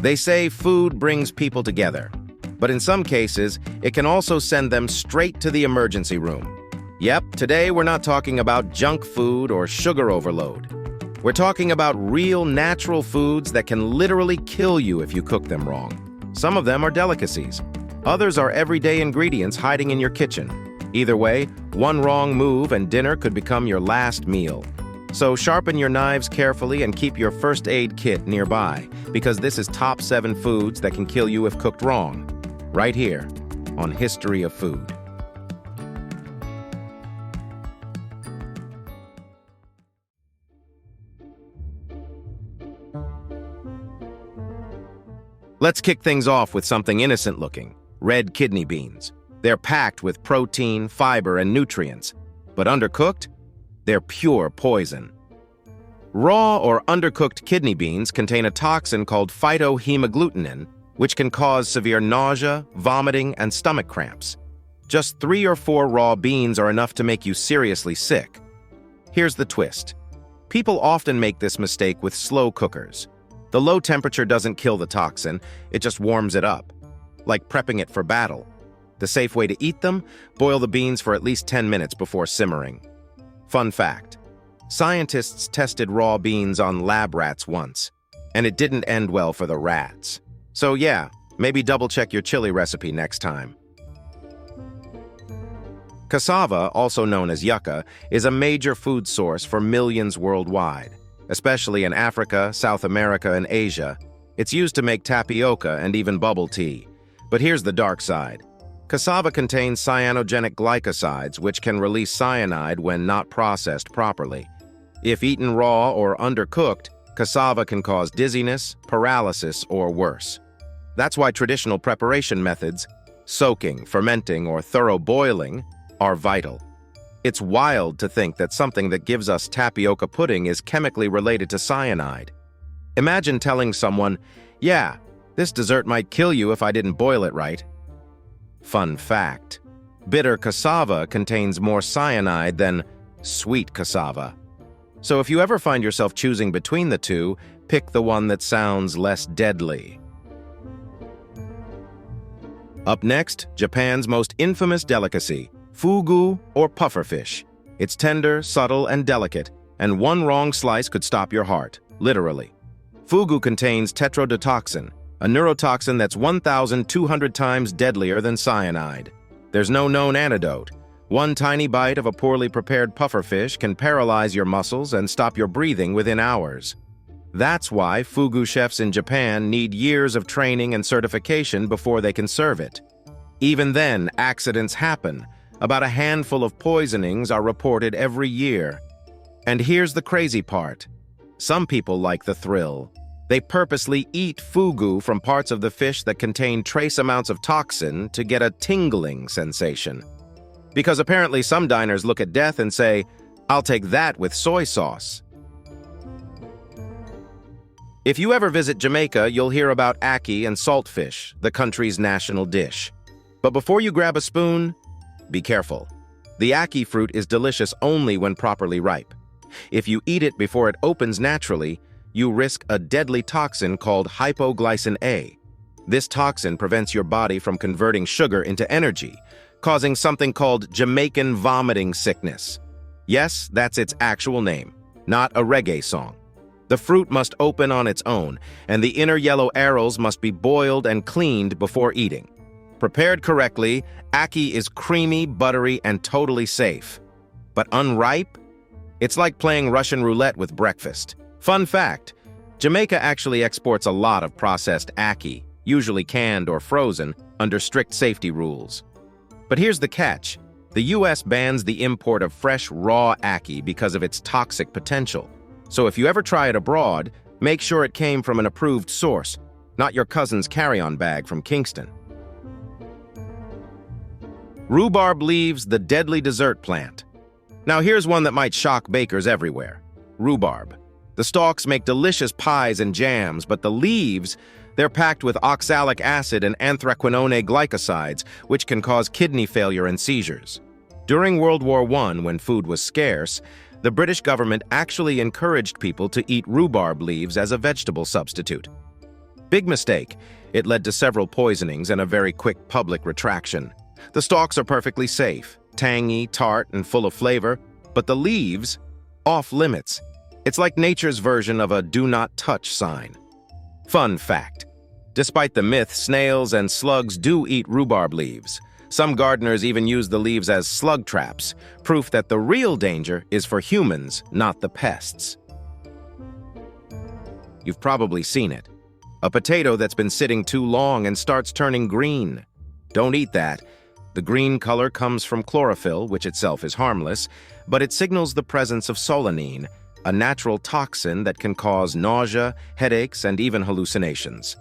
They say food brings people together, but in some cases, it can also send them straight to the emergency room. Yep, today we're not talking about junk food or sugar overload. We're talking about real natural foods that can literally kill you if you cook them wrong. Some of them are delicacies. Others are everyday ingredients hiding in your kitchen. Either way, one wrong move and dinner could become your last meal. So sharpen your knives carefully and keep your first aid kit nearby, because this is top 7 foods that can kill you if cooked wrong, right here on History of Food. Let's kick things off with something innocent-looking: red kidney beans. They're packed with protein, fiber, and nutrients, but undercooked, they're pure poison. Raw or undercooked kidney beans contain a toxin called phytohemagglutinin, which can cause severe nausea, vomiting, and stomach cramps. Just 3 or 4 raw beans are enough to make you seriously sick. Here's the twist. People often make this mistake with slow cookers. The low temperature doesn't kill the toxin, it just warms it up, like prepping it for battle. The safe way to eat them? Boil the beans for at least 10 minutes before simmering. Fun fact: scientists tested raw beans on lab rats once, and it didn't end well for the rats. So yeah, maybe double-check your chili recipe next time. Cassava, also known as yucca, is a major food source for millions worldwide, especially in Africa, South America, and Asia. It's used to make tapioca and even bubble tea. But here's the dark side. Cassava contains cyanogenic glycosides, which can release cyanide when not processed properly. If eaten raw or undercooked, cassava can cause dizziness, paralysis, or worse. That's why traditional preparation methods, soaking, fermenting, or thorough boiling, are vital. It's wild to think that something that gives us tapioca pudding is chemically related to cyanide. Imagine telling someone, "Yeah, this dessert might kill you if I didn't boil it right." Fun fact: bitter cassava contains more cyanide than sweet cassava. So if you ever find yourself choosing between the two, pick the one that sounds less deadly. Up next, Japan's most infamous delicacy: Fugu, or pufferfish. It's tender, subtle, and delicate, and one wrong slice could stop your heart, literally. Fugu contains tetrodotoxin, a neurotoxin that's 1,200 times deadlier than cyanide. There's no known antidote. One tiny bite of a poorly prepared pufferfish can paralyze your muscles and stop your breathing within hours. That's why fugu chefs in Japan need years of training and certification before they can serve it. Even then, accidents happen. About a handful of poisonings are reported every year. And here's the crazy part. Some people like the thrill. They purposely eat fugu from parts of the fish that contain trace amounts of toxin to get a tingling sensation. Because apparently some diners look at death and say, "I'll take that with soy sauce." If you ever visit Jamaica, you'll hear about ackee and saltfish, the country's national dish. But before you grab a spoon, be careful. The ackee fruit is delicious only when properly ripe. If you eat it before it opens naturally, you risk a deadly toxin called hypoglycin A. This toxin prevents your body from converting sugar into energy, causing something called Jamaican vomiting sickness. Yes, that's its actual name, not a reggae song. The fruit must open on its own, and the inner yellow arils must be boiled and cleaned before eating. Prepared correctly, ackee is creamy, buttery, and totally safe. But unripe? It's like playing Russian roulette with breakfast. Fun fact: Jamaica actually exports a lot of processed ackee, usually canned or frozen, under strict safety rules. But here's the catch. The US bans the import of fresh, raw ackee because of its toxic potential. So if you ever try it abroad, make sure it came from an approved source, not your cousin's carry-on bag from Kingston. Rhubarb leaves, the deadly dessert plant. Now here's one that might shock bakers everywhere. Rhubarb. The stalks make delicious pies and jams, but the leaves, they're packed with oxalic acid and anthraquinone glycosides, which can cause kidney failure and seizures. During World War I, when food was scarce, the British government actually encouraged people to eat rhubarb leaves as a vegetable substitute. Big mistake. It led to several poisonings and a very quick public retraction. The stalks are perfectly safe, tangy, tart, and full of flavor, but the leaves, off limits. It's like nature's version of a do not touch sign. Fun fact. Despite the myth, snails and slugs do eat rhubarb leaves. Some gardeners even use the leaves as slug traps, proof that the real danger is for humans, not the pests. You've probably seen it. A potato that's been sitting too long and starts turning green. Don't eat that. The green color comes from chlorophyll, which itself is harmless, but it signals the presence of solanine, a natural toxin that can cause nausea, headaches, and even hallucinations.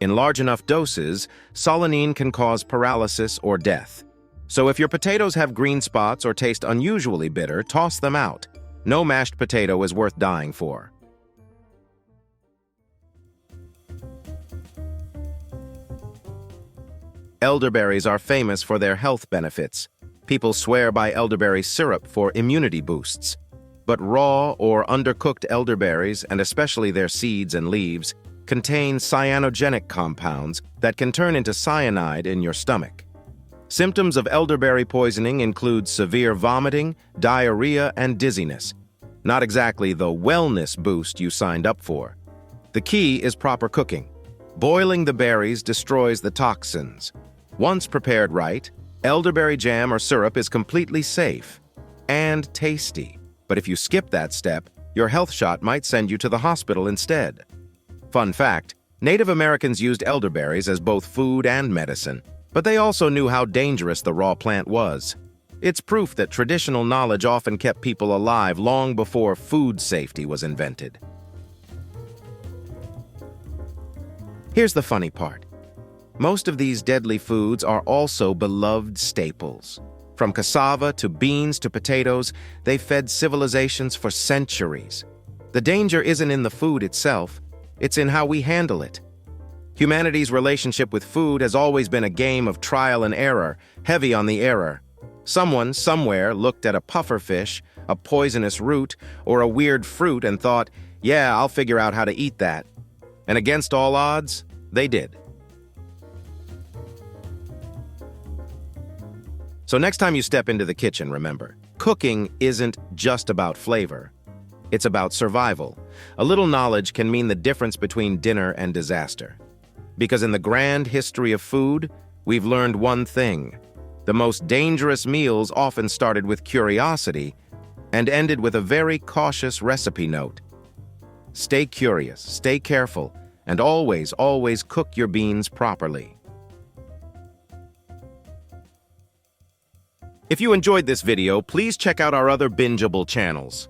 In large enough doses, solanine can cause paralysis or death. So if your potatoes have green spots or taste unusually bitter, toss them out. No mashed potato is worth dying for. Elderberries are famous for their health benefits. People swear by elderberry syrup for immunity boosts. But raw or undercooked elderberries, and especially their seeds and leaves, contain cyanogenic compounds that can turn into cyanide in your stomach. Symptoms of elderberry poisoning include severe vomiting, diarrhea, and dizziness. Not exactly the wellness boost you signed up for. The key is proper cooking. Boiling the berries destroys the toxins. Once prepared right, elderberry jam or syrup is completely safe and tasty. But if you skip that step, your health shot might send you to the hospital instead. Fun fact, Native Americans used elderberries as both food and medicine, but they also knew how dangerous the raw plant was. It's proof that traditional knowledge often kept people alive long before food safety was invented. Here's the funny part. Most of these deadly foods are also beloved staples. From cassava to beans to potatoes, they fed civilizations for centuries. The danger isn't in the food itself, it's in how we handle it. Humanity's relationship with food has always been a game of trial and error, heavy on the error. Someone, somewhere, looked at a pufferfish, a poisonous root, or a weird fruit and thought, yeah, I'll figure out how to eat that. And against all odds, they did. So next time you step into the kitchen, remember, cooking isn't just about flavor. It's about survival. A little knowledge can mean the difference between dinner and disaster. Because in the grand history of food, we've learned one thing. The most dangerous meals often started with curiosity and ended with a very cautious recipe note. Stay curious, stay careful, and always, always cook your beans properly. If you enjoyed this video, please check out our other bingeable channels.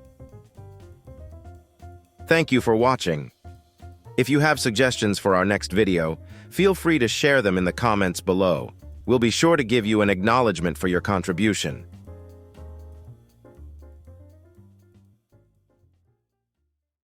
Thank you for watching. If you have suggestions for our next video, feel free to share them in the comments below. We'll be sure to give you an acknowledgement for your contribution.